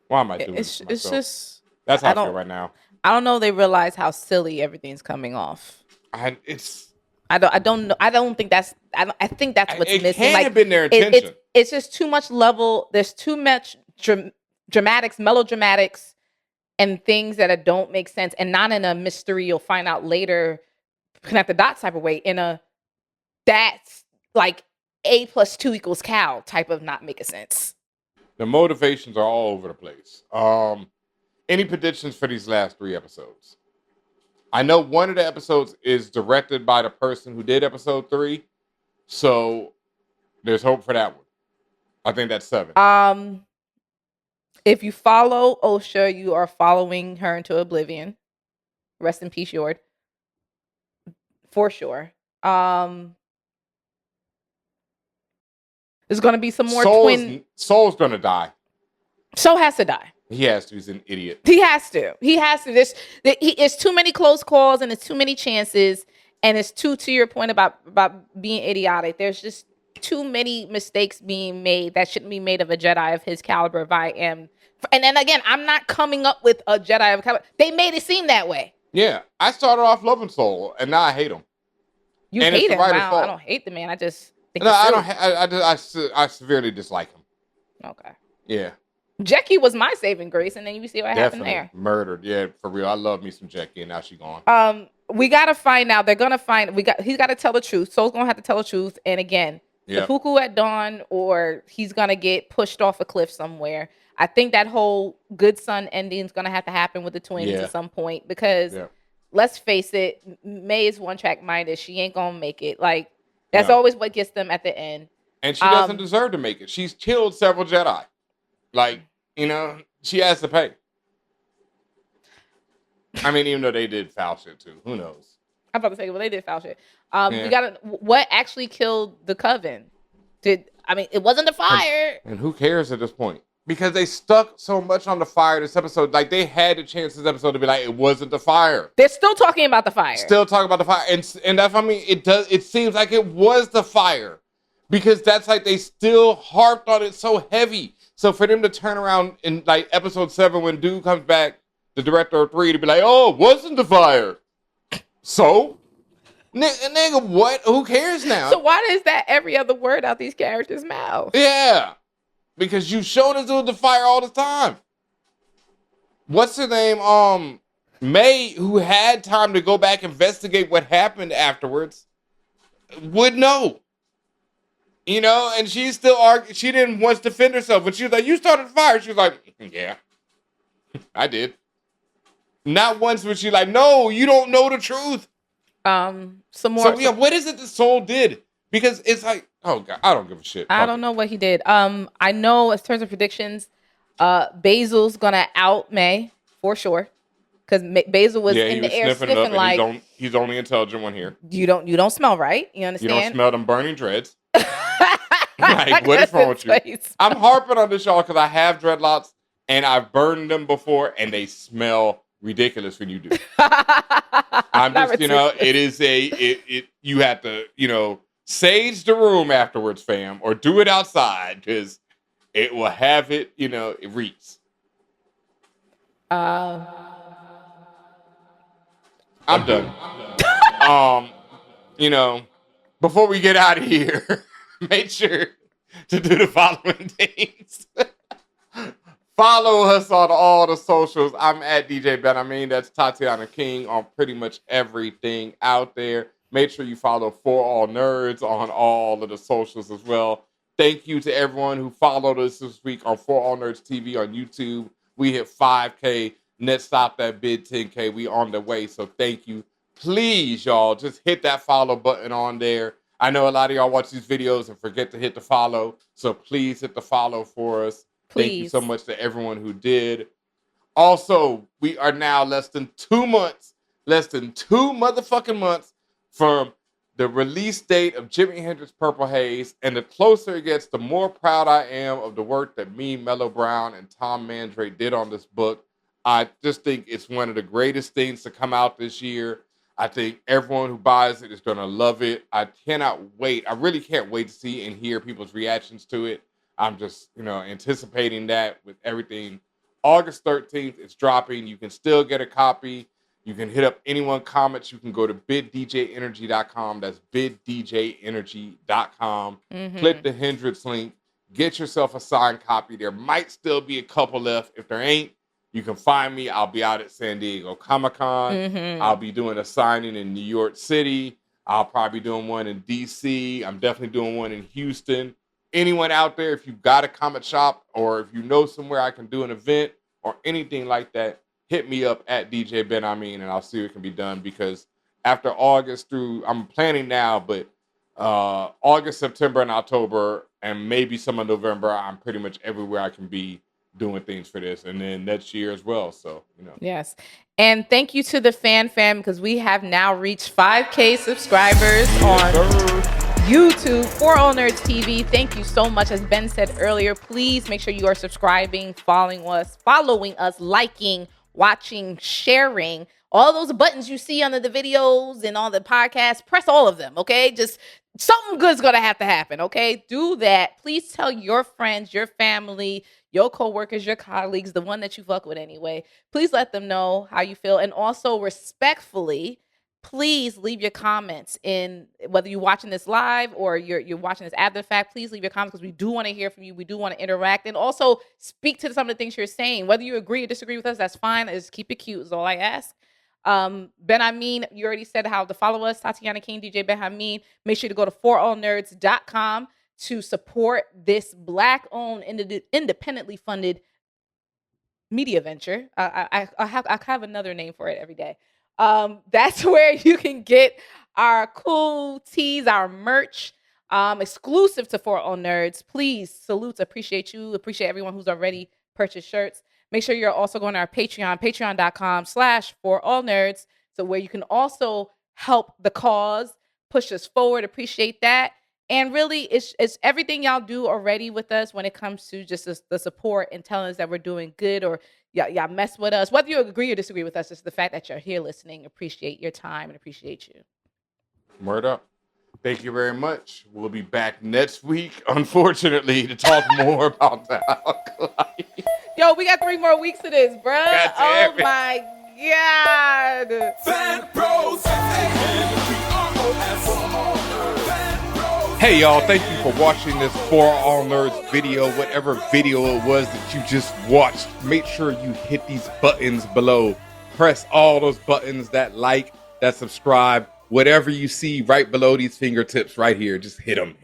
why am I doing this? It's just that's how I feel right now. I don't know. They realize how silly everything's coming off. I don't know. I don't think that's. I think that's what's missing. It can't have been their intention. It's just too much level. There's too much dramatics, melodramatics, and things that don't make sense, and not in a mystery. You'll find out later, connect the dots type of way. In a that's like A + 2 = cow type of not making sense. The motivations are all over the place. Any predictions for these last 3 episodes? I know one of the episodes is directed by the person who did episode 3, so there's hope for that one. I think that's 7. If you follow Osha, you are following her into oblivion. Rest in peace, Yord. For sure. There's going to be some more Sol's going to die. Sol has to die. He has to. He's an idiot. He has to. It's too many close calls and it's too many chances. And it's to your point about being idiotic. There's just too many mistakes being made that shouldn't be made of a Jedi of his caliber. And then again, I'm not coming up with a Jedi of caliber. They made it seem that way. Yeah. I started off loving Sol and now I hate him. You hate him? Wow, I don't hate the man. I just think I severely dislike him. Okay. Yeah. Jackie was my saving grace, and then you see what happened there. Murdered. Yeah, for real. I love me some Jackie, and now she's gone. We gotta find out. They're gonna find. He's got to tell the truth. Sol's gonna have to tell the truth. And again, seppuku at dawn, or he's gonna get pushed off a cliff somewhere. I think that whole good son ending is gonna have to happen with the twins at some point because let's face it, Mae is one-track minded. She ain't gonna make it. Like that's always what gets them at the end. And she doesn't deserve to make it. She's killed several Jedi. Like, you know, she has to pay. I mean, even though they did foul shit too. Who knows? I'm about to say, well, they did foul shit. We gotta. What actually killed the coven? It wasn't the fire. And who cares at this point? Because they stuck so much on the fire this episode. Like, they had the chance this episode to be like, it wasn't the fire. They're still talking about the fire. Still talking about the fire. And that's, I mean, it seems like it was the fire. Because that's like, they still harped on it so heavy. So for them to turn around in like episode 7 when Dude comes back, the director of 3, to be like, oh, it wasn't the fire. So? Nigga, what? Who cares now? So why is that every other word out these characters' mouths? Yeah. Because you showed us it was the fire all the time. What's her name? Mae, who had time to go back and investigate what happened afterwards, would know. You know, and she still argued. She didn't once defend herself. But she was like, you started the fire. She was like, yeah, I did. Not once was she like, no, you don't know the truth. Some more. So, yeah, what is it that Sol did? Because it's like, oh, God, I don't give a shit. I don't know what he did. I know, in terms of predictions, Basil's going to out Mae, for sure. Because Basil was in the air sniffing like... He's the only intelligent one here. You don't smell right. You understand? You don't smell them burning dreads. Like, what is wrong with you? I'm harping on this, y'all, because I have dreadlocks and I've burned them before and they smell ridiculous when you do. I'm just, you know, it is you have to, you know, Sage the room afterwards, fam, or do it outside because it will have it, it reeks. I'm done. Before we get out of here, make sure to do the following things. Follow us on all the socials. I'm at DJ Benhameen. That's Tatiana King on pretty much everything out there. Make sure you follow For All Nerds on all of the socials as well. Thank you to everyone who followed us this week on For All Nerds TV on YouTube. We hit 5K. Net stop that bid 10K. We on the way, so thank you. Please, y'all, just hit that follow button on there. I know a lot of y'all watch these videos and forget to hit the follow, so please hit the follow for us. Please. Thank you so much to everyone who did. Also, we are now less than 2 motherfucking months from the release date of Jimi Hendrix Purple Haze, and the closer it gets, the more proud I am of the work that me, Mello Brown, and Tom Mandre did on this book. I just think it's one of the greatest things to come out this year. I think everyone who buys it is going to love it. I cannot wait. I really can't wait to see and hear people's reactions to it. I'm just, anticipating that with everything. August 13th, it's dropping. You can still get a copy. You can hit up anyone comments. You can go to biddjenergy.com. That's biddjenergy.com. Click the Hendrix link. Get yourself a signed copy. There might still be a couple left. If there ain't, you can find me. I'll be out at San Diego Comic-Con. I'll be doing a signing in New York City. I'll probably be doing one in DC. I'm definitely doing one in Houston. Anyone out there, if you've got a comic shop or if you know somewhere I can do an event or anything like that, hit me up at DJ Benhameen and I'll see what can be done, because after August through, I'm planning now, but August, September, and October, and maybe some of November, I'm pretty much everywhere I can be doing things for this, and then next year as well. So, Yes. And thank you to the fam, because we have now reached 5K subscribers on YouTube for All Nerds TV. Thank you so much. As Ben said earlier, please make sure you are subscribing, following us, liking, watching, sharing. All those buttons you see under the videos and on the podcast, press all of them, okay? Just something good's going to happen, okay? Do that. Please tell your friends, your family, your coworkers, your colleagues, the one that you fuck with anyway. Please let them know how you feel. And also, respectfully, please leave your comments in, whether you're watching this live or you're watching this after the fact. Please leave your comments, because we do want to hear from you. We do want to interact, and also speak to some of the things you're saying. Whether you agree or disagree with us, that's fine. Just keep it cute is all I ask. Benhameen, you already said how to follow us. Tatiana King, DJ Benhameen. Make sure to go to ForAllNerds.com to support this Black-owned, independently funded media venture. I have another name for it every day. That's where you can get our cool tees, our merch, exclusive to For All Nerds. Please, salutes, appreciate you, appreciate everyone who's already purchased shirts. Make sure you're also going to our Patreon, patreon.com/ForAllNerds, so where you can also help the cause, push us forward, appreciate that. And really, it's everything y'all do already with us when it comes to just the support and telling us that we're doing good, or y'all mess with us. Whether you agree or disagree with us, it's the fact that you're here listening. Appreciate your time and appreciate you. Word up. Thank you very much. We'll be back next week, unfortunately, to talk more about the Acolyte. Yo, we got 3 more weeks of this, bruh. Oh my God. Fan Bros. Hey y'all, thank you for watching this For All Nerds video, whatever video it was that you just watched. Make sure you hit these buttons below. Press all those buttons, that like, that subscribe, whatever you see right below these fingertips right here. Just hit them.